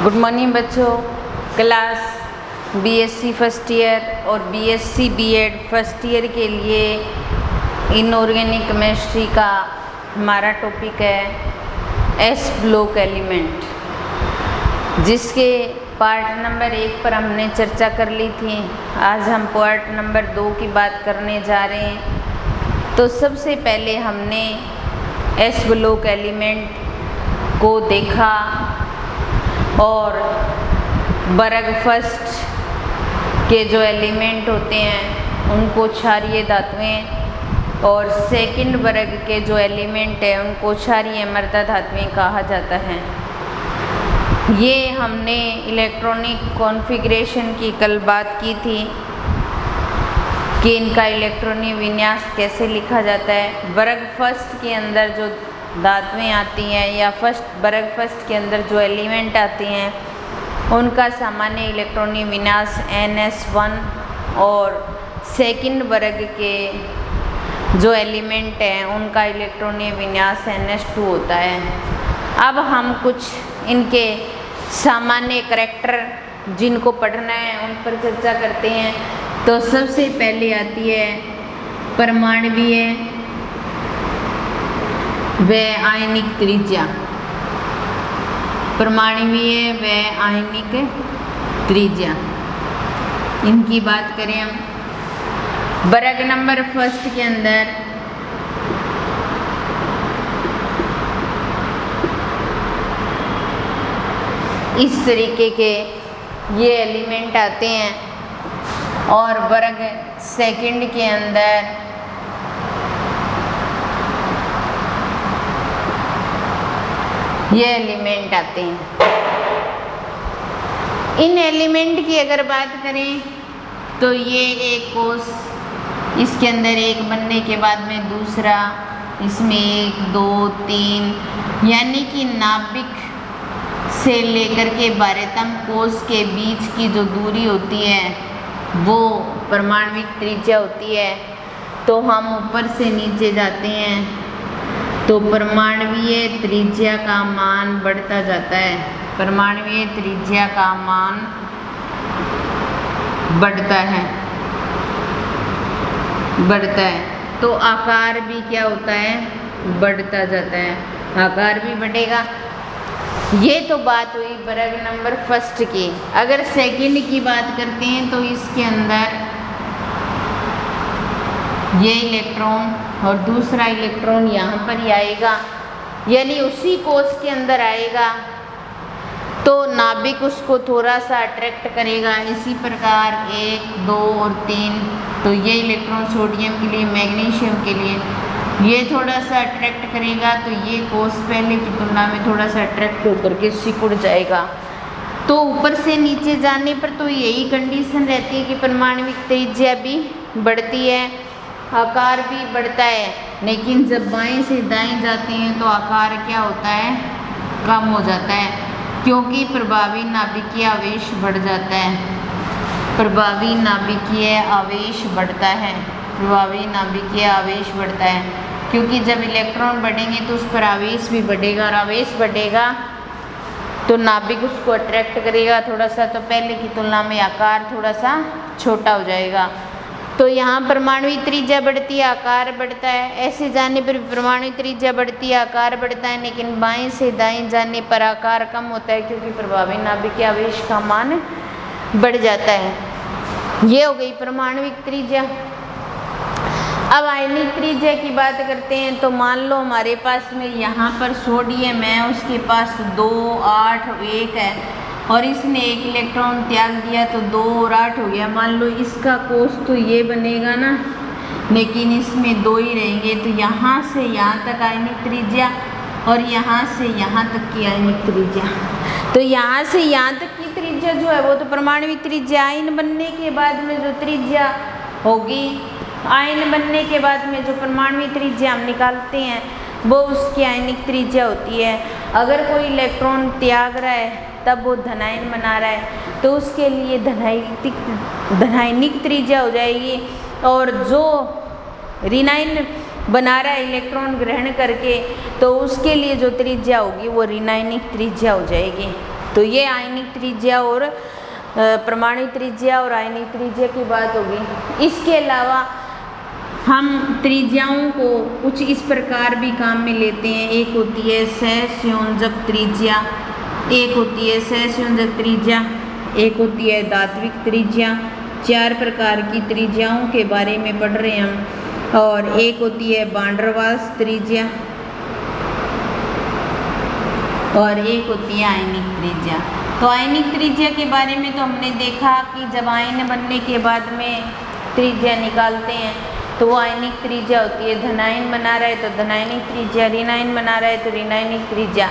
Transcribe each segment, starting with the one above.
Good morning बच्चों। Class BSc first year और BSc BEd first year के लिए इनऑर्गेनिक केमिस्ट्री का हमारा टॉपिक है एस ब्लॉक एलिमेंट, जिसके पार्ट नंबर 1 पर हमने चर्चा कर ली थी। आज हम पार्ट नंबर 2 की बात करने जा रहे हैं। तो सबसे पहले हमने एस ब्लॉक एलिमेंट को देखा और वर्ग फर्स्ट के जो एलिमेंट होते हैं उनको क्षारीय धातुएं और सेकंड वर्ग के जो एलिमेंट है उनको क्षारीय मृदा धातुएं कहा जाता है। ये हमने इलेक्ट्रॉनिक कॉन्फ़िगरेशन की कल बात की थी कि इनका इलेक्ट्रॉनिक विन्यास कैसे लिखा जाता है। वर्ग फर्स्ट के अंदर जो धातुएं आती हैं या वर्ग फर्स्ट के अंदर जो एलिमेंट आते हैं उनका सामान्य इलेक्ट्रॉनिक विन्यास NS1 और सेकंड वर्ग के जो एलिमेंट हैं उनका इलेक्ट्रॉनिक विन्यास NS2 होता है। अब हम कुछ इनके सामान्य करैक्टर जिनको पढ़ना है उन पर चर्चा करते हैं। तो सबसे पहले आती है परमाणवीय व आयनिक त्रिज्या। परमाणवीय व आयनिक त्रिज्या, इनकी बात करें हम वर्ग नंबर फर्स्ट के अंदर इस तरीके के ये एलिमेंट आते हैं और वर्ग सेकंड के अंदर ये एलिमेंट आते हैं। इन एलिमेंट की अगर बात करें तो ये एक कोष, इसके अंदर एक बनने के बाद में दूसरा, इसमें 1 2 3 यानी कि नाभिक से लेकर के बाह्यतम कोष के बीच की जो दूरी होती है वो परमाणविक त्रिज्या होती है। तो हम ऊपर से नीचे जाते हैं तो परमाणवीय त्रिज्या का मान बढ़ता जाता है। परमाणवीय त्रिज्या का मान बढ़ता है। तो आकार भी क्या होता है, बढ़ता जाता है। आकार भी बढ़ेगा। ये तो बात हुई वर्ग नंबर फर्स्ट की। अगर सेकंड की बात करते हैं तो इसके अंदर ये इलेक्ट्रॉन और दूसरा इलेक्ट्रॉन यहाँ पर ही आएगा, यानी उसी कोष के अंदर आएगा तो नाभिक उसको थोड़ा सा अट्रैक्ट करेगा। इसी प्रकार 1 2 और 3, तो ये इलेक्ट्रॉन सोडियम के लिए, मैग्नीशियम के लिए ये थोड़ा सा अट्रैक्ट करेगा तो ये कोष पहले की तुलना में थोड़ा सा अट्रैक्ट होकर के सिकुड़ जाएगा। तो ऊपर से नीचे जाने पर तो यही कंडीशन रहती है कि परमाणविक त्रिज्या भी बढ़ती है, आकार भी बढ़ता है। लेकिन जब बाएं से दाएं जाते हैं तो आकार क्या होता है, कम हो जाता है, क्योंकि प्रभावी नाभिकीय आवेश बढ़ जाता है। प्रभावी नाभिकीय आवेश बढ़ता है। प्रभावी नाभिकीय आवेश बढ़ता है क्योंकि जब इलेक्ट्रॉन बढ़ेंगे तो उस पर आवेश भी बढ़ेगा और आवेश बढ़ेगा तो नाभिक उसको अट्रैक्ट करेगा थोड़ा सा, तो पहले की तुलना में आकार थोड़ा सा छोटा हो जाएगा। तो यहाँ परमाणु त्रिज्या बढ़ती है, आकार बढ़ता है। ऐसे जाने पर परमाणु त्रिज्या बढ़ती है, आकार बढ़ता है, लेकिन बाएं से दाएं जाने पर आकार कम होता है क्योंकि प्रभावी नाभिकीय आवेश का मान बढ़ जाता है। ये हो गई परमाणविक त्रिज्या। अब आयनिक त्रिज्या की बात करते हैं। तो मान लो हमारे पास में यहाँ पर सोडियम है, उसके पास 2 8 1 है और इसने एक इलेक्ट्रॉन त्याग दिया तो 2 और 8 हो गया। मान लो इसका कोष तो ये बनेगा ना, लेकिन इसमें 2 ही रहेंगे। तो यहाँ से यहाँ तक आयनिक त्रिज्या और यहाँ से यहाँ तक की आयनिक त्रिज्या। तो यहाँ से यहाँ तक की त्रिज्या जो है वो तो परमाणविक त्रिज्या। आयन बनने के बाद में जो त्रिज्या होगी, आयन बनने के बाद में जो परमाणविक त्रिज्या हम निकालते हैं वो उसकी आयनिक त्रिज्या होती है। अगर कोई इलेक्ट्रॉन त्याग रहा है तब वो धनायन बना रहा है तो उसके लिए धनायनिक त्रिज्या हो जाएगी, और जो ऋणायन बना रहा है इलेक्ट्रॉन ग्रहण करके तो उसके लिए जो त्रिज्या होगी वो ऋणायनिक त्रिज्या हो जाएगी। तो ये आयनिक त्रिज्या और परमाणु त्रिज्या और आयनिक त्रिज्या की बात होगी। इसके अलावा हम त्रिज्याओं को कुछ इस प्रकार भी काम में लेते हैं। एक होती है सहसंयोजक त्रिज्या, एक होती है सहसंयोजक त्रिज्या, एक होती है धात्विक त्रिज्या। 4 प्रकार की त्रिज्याओं के बारे में पढ़ रहे हैं हम। और एक होती है वान डेर वाल्स त्रिज्या और एक होती है आयनिक त्रिज्या। तो आयनिक त्रिज्या के बारे में तो हमने देखा कि जब आयन बनने के बाद में त्रिज्या निकालते हैं तो वो आयनिक त्रिज्या होती है। धनायन बना रहा है तो धनायनिक त्रिज्या, ऋणायन बना रहा है तो ऋणायनिक त्रिज्या।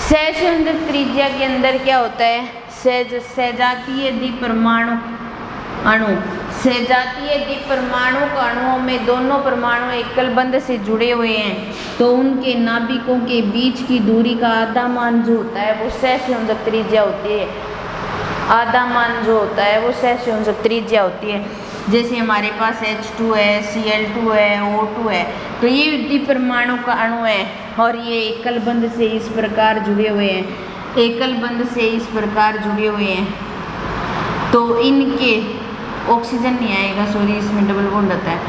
सहसंयोजक त्रिज्या के अंदर क्या होता है? सजातीय द्विपरमाणु अणु, सजातीय द्विपरमाणु अणुओं में दोनों परमाणु एकल बंध से जुड़े हुए हैं तो उनके नाभिकों के बीच की दूरी का आधा मान जो होता है वो सहसंयोजक त्रिज्या होती है। आधा मान जो होता है वो सहसंयोजक त्रिज्या होती है। जैसे हमारे पास H2 है, Cl2 है, O2 है, तो ये द्विपरमाणु का अणु है और ये एकल बंध से इस प्रकार जुड़े हुए हैं, एकल बंध से इस प्रकार जुड़े हुए हैं। तो इनके ऑक्सीजन नहीं आएगा, सॉरी, इसमें डबल बॉन्ड होता है।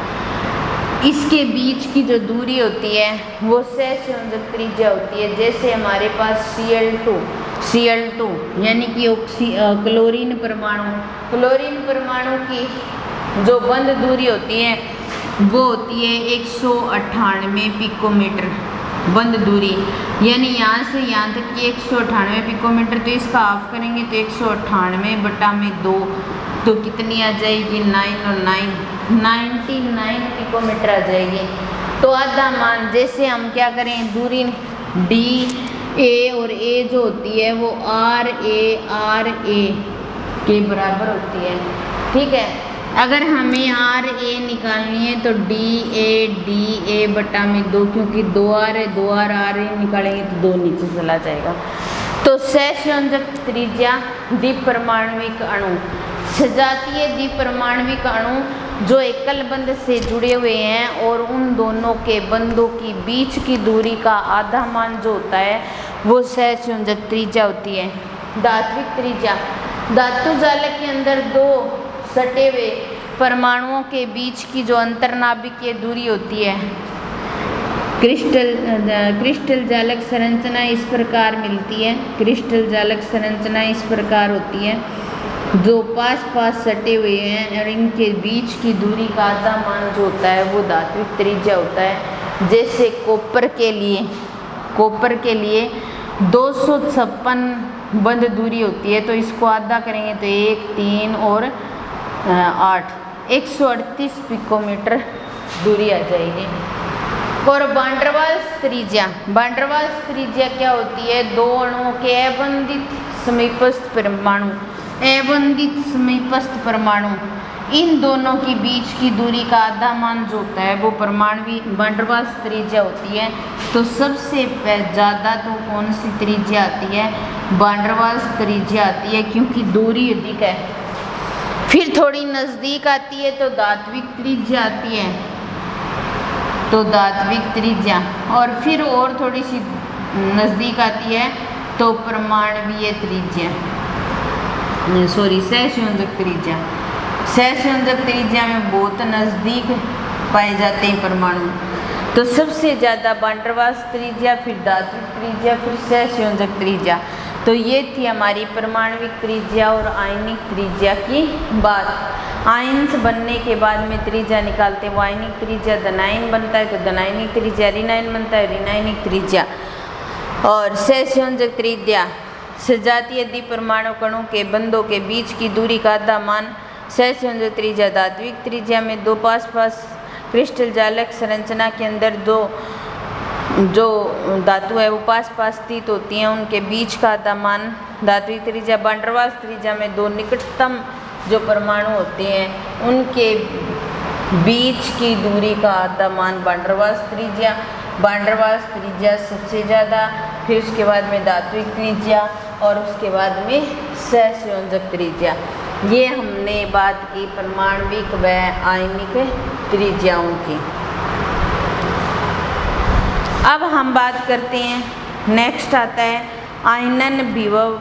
इसके बीच की जो दूरी होती है वो सहसंयोजक त्रिज्या होती है। जैसे हमारे पास Cl2 यानी कि क्लोरीन परमाणु की जो बंध दूरी होती है वो होती है 198 पिकोमीटर बंध दूरी, यानी यहाँ से यहाँ तक की 198 पिकोमीटर। तो इसका हाफ करेंगे तो 198/2 तो कितनी आ जाएगी? 9 और 9 99 पिकोमीटर आ जाएगी। तो आधा मान, जैसे हम क्या करें, दूरी डी ए और ए जो होती है वो आर ए के बराबर होती है। ठीक है, अगर हमें आर ए निकालनी है तो डी ए बटा में 2, क्योंकि 2r है, 2r आर ए निकालेंगे तो 2 नीचे चला जाएगा। तो सहसंयोजक त्रिज्या द्विपरमाणविक अणु, सजातीय द्विपरमाणविक अणु जो एकल बंध से जुड़े हुए हैं और उन दोनों के बंधों की बीच की दूरी का आधा मान जो होता है वो सहसंयोजक त्रिज्या होती है। धात्विक त्रिज्या, धातु जालक के अंदर 2 सटे हुए परमाणुओं के बीच की जो अंतर्नाभिकीय दूरी होती है, क्रिस्टल जालक संरचना इस प्रकार मिलती है। क्रिस्टल जालक संरचना इस प्रकार होती है, जो पास सटे हुए हैं और इनके बीच की दूरी का आधा मान जो होता है वो धात्विक त्रिज्या होता है। जैसे कॉपर के लिए 256 बंध दूरी होती है, तो इसको आधा करेंगे तो 1, 3 और 8 138 पिकोमीटर दूरी आ जाएगी। और वान डेर वाल्स त्रिज्या क्या होती है? 2 अणुओं के अबंधित समीपस्थ परमाणु, इन दोनों के बीच की दूरी का आधा मान जो होता है वो परमाणु वान डेर वाल्स त्रिज्या होती है। तो सबसे ज़्यादा तो कौन सी त्रिज्या आती है? वान डेर वाल्स त्रिज्या आती है, क्योंकि दूरी अधिक है। फिर थोड़ी नज़दीक आती है तो धात्विक त्रिज्या आती है, तो धात्विक त्रिज्या, और फिर और थोड़ी सी नज़दीक आती है तो परमाणवीय त्रिज्या, सॉरी सहसंयोजक त्रिज्या। सहसंयोजक त्रिज्या में बहुत नज़दीक पाए जाते हैं परमाणु। तो सबसे ज़्यादा वान डेर वाल्स त्रिज्या, फिर धात्विक त्रिज्या, फिर सहसंयोजक त्रिज्या। तो ये थी हमारी परमाणविक त्रिज्या और आयनिक त्रिज्या की बात। आयंस बनने के बाद में त्रिज्या निकालते हैं, वो आयनिक त्रिज्या धनायन बनता है तो धनायनिक त्रिज्या, ऋणायन बनता है ऋणायनिक त्रिज्या। और सहसंयोजक त्रिज्या सजातीय द्विपरमाणु कणों के बंधों के बीच की दूरी का आधा मान। सहसंयोजक त्रिज्या धात्विक त्रिज्या में 2 पास क्रिस्टल जालक संरचना के अंदर 2 जो धातु है वो पास स्थित होती हैं, उनके बीच का आधा मान। धात्विक त्रिज्या वान डेर वाल्स त्रिज्या में 2 निकटतम जो परमाणु होते हैं उनके बीच की दूरी का आधा मान वान डेर वाल्स त्रिज्या। वान डेर वाल्स त्रिज्या सबसे ज़्यादा, फिर उसके बाद में धात्विक त्रिज्या और उसके बाद में सहसंयोजक त्रिज्या। ये हमने बात की परमाणविक व आयनिक त्रिज्याओं की। अब हम बात करते हैं, नेक्स्ट आता है आयनन विभव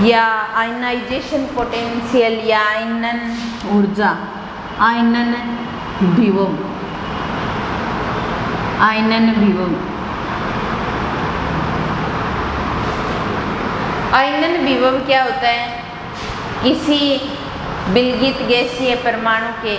या आयनाइजेशन पोटेंशियल या आयनन ऊर्जा, आयनन विभव, आयनन विभव। आयनन विभव क्या होता है? किसी विलगित गैसीय परमाणु के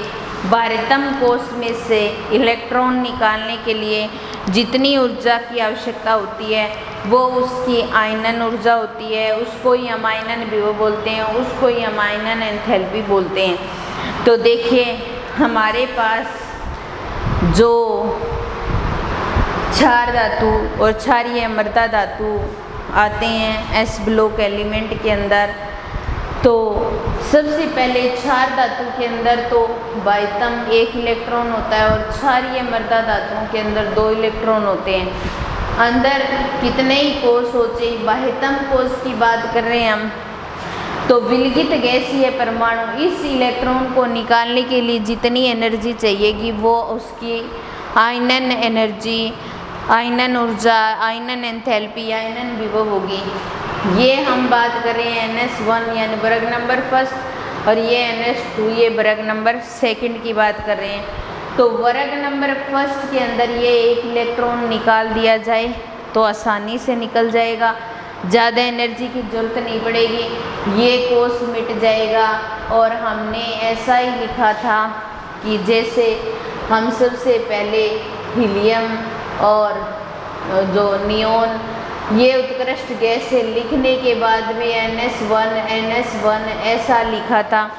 बाह्यतम कोश में से इलेक्ट्रॉन निकालने के लिए जितनी ऊर्जा की आवश्यकता होती है वो उसकी आयनन ऊर्जा होती है, उसको ही हम आयनन विभव बोलते हैं, उसको ही हम आयनन एंथैल्पी बोलते हैं। तो देखिए हमारे पास जो क्षार धातु और क्षारीय मृदा धातु आते हैं एस ब्लॉक एलिमेंट के अंदर, तो सबसे पहले क्षार धातु के अंदर तो बाह्यतम 1 इलेक्ट्रॉन होता है और क्षारीय मृदा धातुओं के अंदर 2 इलेक्ट्रॉन होते हैं। अंदर कितने ही कोष होते, बाह्यतम कोष की बात कर रहे हैं हम, तो विलगित गैसीय परमाणु इस इलेक्ट्रॉन को निकालने के लिए जितनी एनर्जी चाहिएगी वो उसकी आयनन एनर्जी, आयनन ऊर्जा, आयनन एंथैल्पी, आयनन विभव होगी। ये हम बात कर रहे हैं NS1 यानी वर्ग नंबर फर्स्ट, और ये NS2 ये वर्ग नंबर सेकंड की बात कर रहे हैं। तो वर्ग नंबर फर्स्ट के अंदर ये 1 इलेक्ट्रॉन निकाल दिया जाए तो आसानी से निकल जाएगा, ज़्यादा एनर्जी की ज़रूरत नहीं पड़ेगी, ये कोष मिट जाएगा। और हमने ऐसा ही लिखा था कि जैसे हम सबसे पहले हीलियम और जो नियोन ये उत्कृष्ट गैस से लिखने के बाद में NS1 ऐसा लिखा था,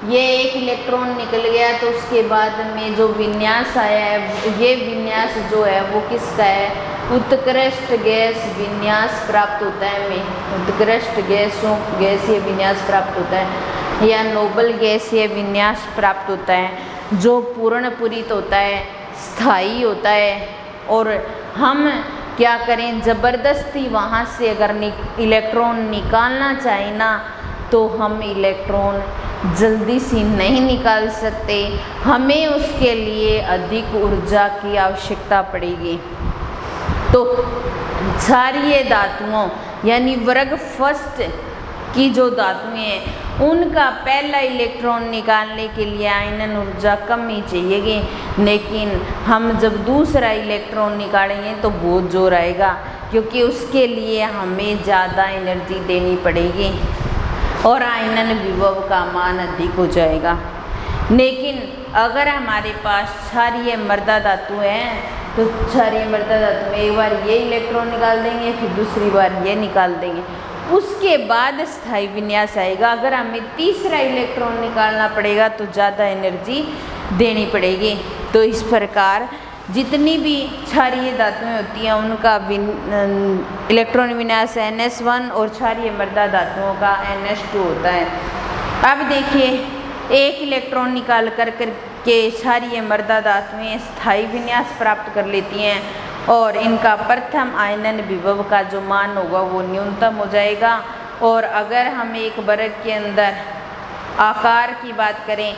ये 1 इलेक्ट्रॉन निकल गया तो उसके बाद में जो विन्यास आया है ये विन्यास जो है वो किसका है? उत्कृष्ट गैस विन्यास प्राप्त होता है हमें, उत्कृष्ट गैसीय विन्यास प्राप्त होता है या नोबल गैसीय विन्यास प्राप्त होता है जो पूर्ण पूरित होता है, स्थायी होता है। और हम क्या करें, ज़बरदस्ती वहाँ से अगर इलेक्ट्रॉन निकालना चाहे ना तो हम इलेक्ट्रॉन जल्दी से नहीं निकाल सकते, हमें उसके लिए अधिक ऊर्जा की आवश्यकता पड़ेगी। तो क्षारीय धातुओं यानी वर्ग फर्स्ट की जो धातुएं हैं उनका पहला इलेक्ट्रॉन निकालने के लिए आयनन ऊर्जा कम ही चाहिएगी, लेकिन हम जब दूसरा इलेक्ट्रॉन निकालेंगे तो बहुत जोर आएगा क्योंकि उसके लिए हमें ज़्यादा एनर्जी देनी पड़ेगी और आयनन विभव का मान अधिक हो जाएगा। लेकिन अगर हमारे पास क्षारीय मृदा धातु है तो क्षारीय मृदा धातु में एक बार ये इलेक्ट्रॉन निकाल देंगे, फिर दूसरी बार ये निकाल देंगे, उसके बाद स्थायी विन्यास आएगा। अगर हमें तीसरा इलेक्ट्रॉन निकालना पड़ेगा तो ज़्यादा एनर्जी देनी पड़ेगी। तो इस प्रकार जितनी भी क्षारीय धातुएं होती हैं उनका इलेक्ट्रॉन विन्यास NS1 और क्षारीय मृदा धातुओं का NS2 होता है। अब देखिए 1 इलेक्ट्रॉन निकाल कर के क्षारीय मृदा धातुएं स्थायी विन्यास प्राप्त कर लेती हैं और इनका प्रथम आयनन विभव का जो मान होगा वो न्यूनतम हो जाएगा। और अगर हम एक वर्ग के अंदर आकार की बात करें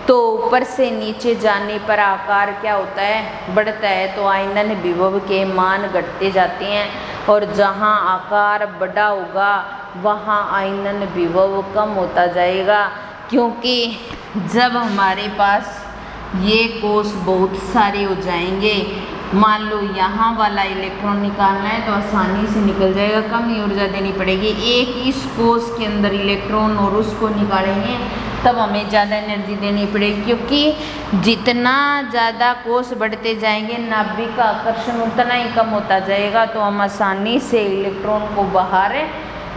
तो ऊपर से नीचे जाने पर आकार क्या होता है? बढ़ता है। तो आयनन विभव के मान घटते जाते हैं और जहाँ आकार बड़ा होगा वहाँ आयनन विभव कम होता जाएगा, क्योंकि जब हमारे पास ये कोष बहुत सारे हो जाएंगे, मान लो यहाँ वाला इलेक्ट्रॉन निकालना है तो आसानी से निकल जाएगा, कम ही ऊर्जा देनी पड़ेगी। एक इस कोष के अंदर इलेक्ट्रॉन और उसको निकालेंगे तब हमें ज़्यादा एनर्जी देनी पड़ेगी, क्योंकि जितना ज़्यादा कोष बढ़ते जाएंगे नाभिक का आकर्षण उतना ही कम होता जाएगा। तो हम आसानी से इलेक्ट्रॉन को बाहर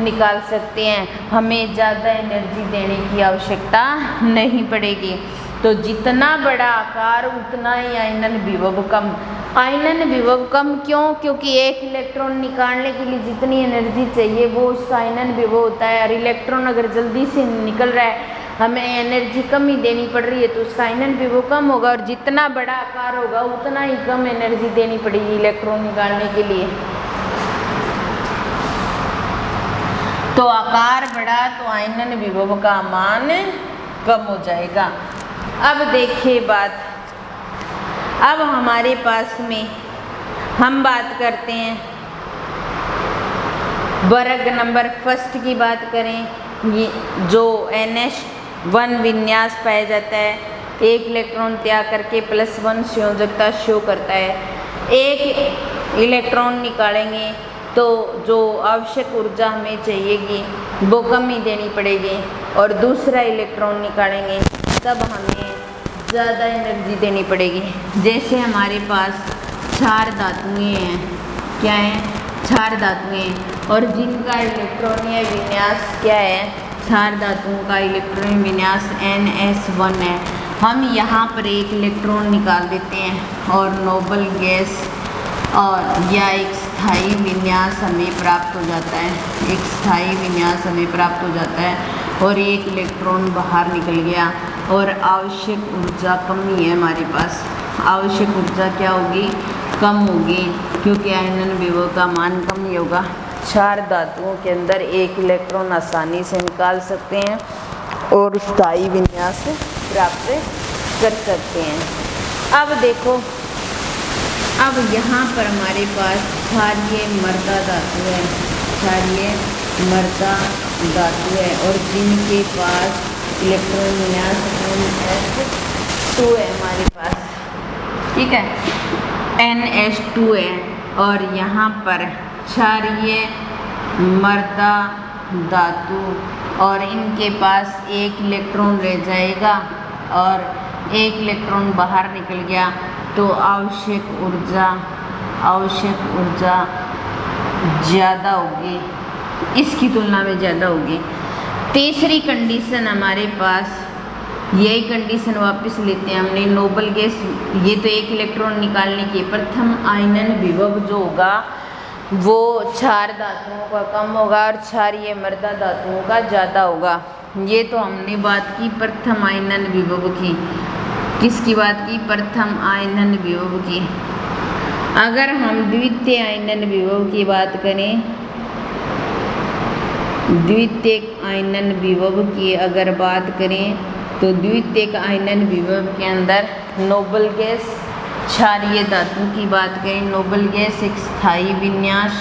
निकाल सकते हैं, हमें ज़्यादा एनर्जी देने की आवश्यकता नहीं पड़ेगी। तो जितना बड़ा आकार उतना ही आयनन विभव कम। आयनन विभव कम क्यों? क्योंकि एक इलेक्ट्रॉन निकालने के लिए जितनी एनर्जी चाहिए वो उसका आयनन विभव होता है, और इलेक्ट्रॉन अगर जल्दी से निकल रहा है हमें एनर्जी कम ही देनी पड़ रही है तो उसका आयनन विभव कम होगा, और जितना बड़ा आकार होगा उतना ही कम एनर्जी देनी पड़ेगी इलेक्ट्रॉन निकालने के लिए। तो आकार बढ़ा तो आयनन विभव का मान कम हो जाएगा। अब देखिए बात, अब हमारे पास में हम बात करते हैं वर्ग नंबर फर्स्ट की बात करें, ये जो NH1 विन्यास पाया जाता है, एक इलेक्ट्रॉन त्याग करके +1 संयोजकता शो करता है। एक इलेक्ट्रॉन निकालेंगे तो जो आवश्यक ऊर्जा हमें चाहिएगी वो कम ही देनी पड़ेगी, और दूसरा इलेक्ट्रॉन निकालेंगे तब हमें ज़्यादा एनर्जी देनी पड़ेगी। जैसे हमारे पास 4 धातुएँ हैं, क्या हैं? 4 धातुएँ, और जिनका इलेक्ट्रॉनीय विन्यास क्या है? 4 धातुओं का इलेक्ट्रॉनिक विन्यास NS1 है। हम यहाँ पर एक इलेक्ट्रॉन निकाल देते हैं और नोबल गैस और या एक स्थायी विन्यास हमें प्राप्त हो जाता है। एक स्थायी विन्यास हमें प्राप्त हो जाता है और एक इलेक्ट्रॉन बाहर निकल गया, और आवश्यक ऊर्जा कम ही है हमारे पास। आवश्यक ऊर्जा क्या होगी? कम होगी, क्योंकि आयनन विभव का मान कम ही होगा। 4 धातुओं के अंदर एक इलेक्ट्रॉन आसानी से निकाल सकते हैं और स्थायी विन्यास प्राप्त कर सकते हैं। अब देखो, अब यहाँ पर हमारे पास क्षारीय मृदा धातु है, क्षारीय मृदा धातु है, और जिनके पास इलेक्ट्रॉन विन्यास NH2 है हमारे पास, ठीक है, NH2 है, और यहाँ पर क्षारीय मृदा धातु, और इनके पास एक इलेक्ट्रॉन रह जाएगा और एक इलेक्ट्रॉन बाहर निकल गया, तो आवश्यक ऊर्जा ज़्यादा होगी, इसकी तुलना में ज़्यादा होगी। तीसरी कंडीशन हमारे पास, यही कंडीशन वापस लेते हैं हमने, नोबल गैस, ये तो एक इलेक्ट्रॉन निकालने की प्रथम आयनन विभव जो होगा वो 4 धातुओं का कम होगा और क्षारीय मृदा धातुओं का ज़्यादा होगा। ये तो हमने बात की प्रथम आयनन विभव की। किसकी बात की? प्रथम आयनन विभव की। अगर हम द्वितीय आयनन विभव की बात करें, द्वितीय आयनन विभव की अगर बात करें तो द्वितीय आयनन विभव के अंदर नोबल गैस, क्षारीय धातु की बात करें, नोबल गैस एक स्थायी विन्यास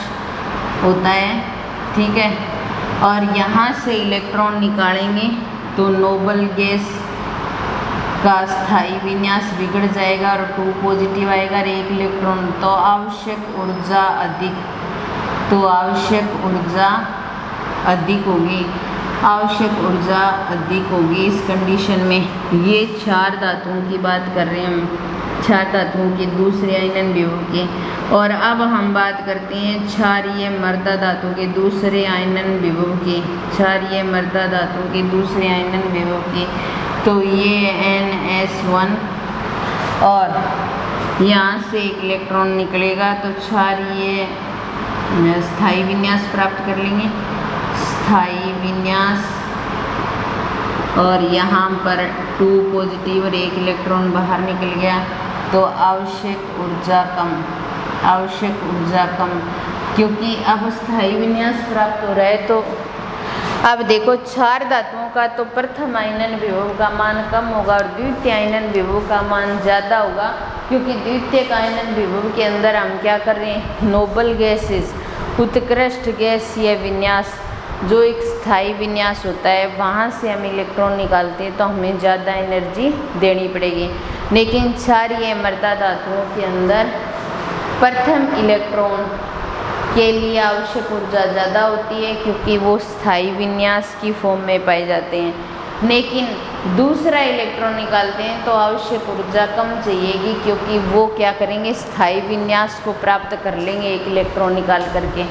होता है, ठीक है, और यहाँ से इलेक्ट्रॉन निकालेंगे तो नोबल गैस का स्थायी विन्यास बिगड़ जाएगा और 2 पॉजिटिव आएगा और एक इलेक्ट्रॉन, तो आवश्यक ऊर्जा अधिक होगी, आवश्यक ऊर्जा अधिक होगी इस कंडीशन में। ये 4 धातुओं की बात कर रहे हैं हम, 4 धातुओं के दूसरे आयनन विभव के। और अब हम बात करते हैं क्षारीय मृदा धातु के दूसरे आयनन विभव की, क्षारीय मृदा धातु के दूसरे आयनन विभव की। तो ये NS1, और यहाँ से एक इलेक्ट्रॉन निकलेगा तो क्षारीय स्थायी विन्यास प्राप्त कर लेंगे, स्थायी विन्यास, और यहाँ पर 2 पॉजिटिव और एक इलेक्ट्रॉन बाहर निकल गया, तो आवश्यक ऊर्जा कम, क्योंकि अब स्थायी विन्यास प्राप्त हो रहा है। तो अब देखो 4 धातुओं का तो प्रथम आयनन विभव का मान कम होगा और द्वितीय आयनन विभव का मान ज़्यादा होगा, क्योंकि द्वितीय आयनन विभव के अंदर हम क्या कर रहे हैं? नोबल गैसेस, उत्कृष्ट गैसीय विन्यास, जो एक स्थायी विन्यास होता है, वहाँ से हम इलेक्ट्रॉन निकालते हैं तो हमें ज़्यादा एनर्जी देनी पड़ेगी। लेकिन क्षारीय मृदा धातुओं के अंदर प्रथम इलेक्ट्रॉन के लिए आवश्यक ऊर्जा ज़्यादा होती है, क्योंकि वो स्थायी विन्यास की फॉर्म में पाए जाते हैं। लेकिन दूसरा इलेक्ट्रॉन निकालते हैं तो आवश्यक ऊर्जा कम चाहिएगी, क्योंकि वो क्या करेंगे? स्थायी विन्यास को प्राप्त कर लेंगे एक इलेक्ट्रॉन निकाल करके।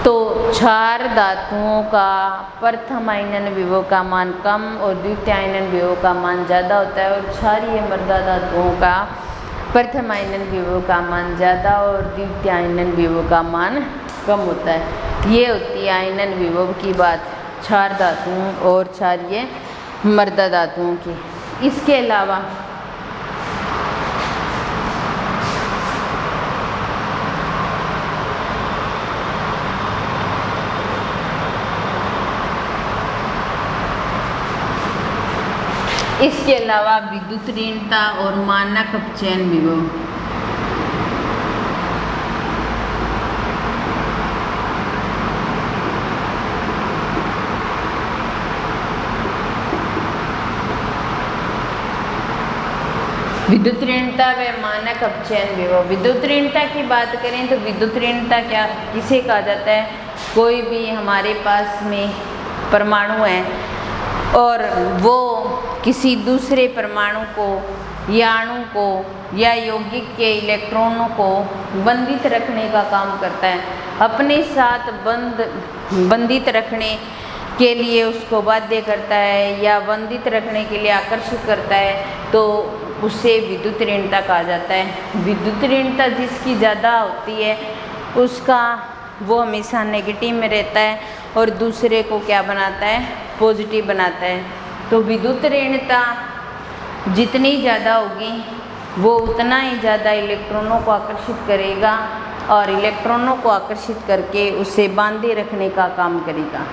तो 4 धातुओं का प्रथम आयनन विभव का मान कम और द्वितीय आयनन विभव का मान ज़्यादा होता है, और क्षारीय मृदा धातुओं का प्रथम आयनन विभव का मान ज़्यादा और द्वितीय आयनन विभव का मान कम होता है। ये होती है आयनन विभव की बात 4 धातुओं और क्षारीय मृदा धातुओं की। इसके अलावा विद्युत ऋणता और मानक अपचयन विभव। विद्युत ऋणता व मानक अपचयन विभव। विद्युत ऋणता की बात करें तो विद्युत ऋणता क्या किसे कहा जाता है? कोई भी हमारे पास में परमाणु है और वो किसी दूसरे परमाणु को या अणु को या यौगिक के इलेक्ट्रॉनों को बंधित रखने का काम करता है, अपने साथ बंधित रखने के लिए उसको बाध्य करता है या बंधित रखने के लिए आकर्षित करता है, तो उसे विद्युत ऋणता कहा जाता है। विद्युत ऋणता जिसकी ज़्यादा होती है उसका वो हमेशा नेगेटिव में रहता है और दूसरे को क्या बनाता है? पॉजिटिव बनाता है। तो विद्युत ऋणता जितनी ज़्यादा होगी वो उतना ही ज़्यादा इलेक्ट्रॉनों को आकर्षित करेगा और इलेक्ट्रॉनों को आकर्षित करके उसे बांधे रखने का काम करेगा।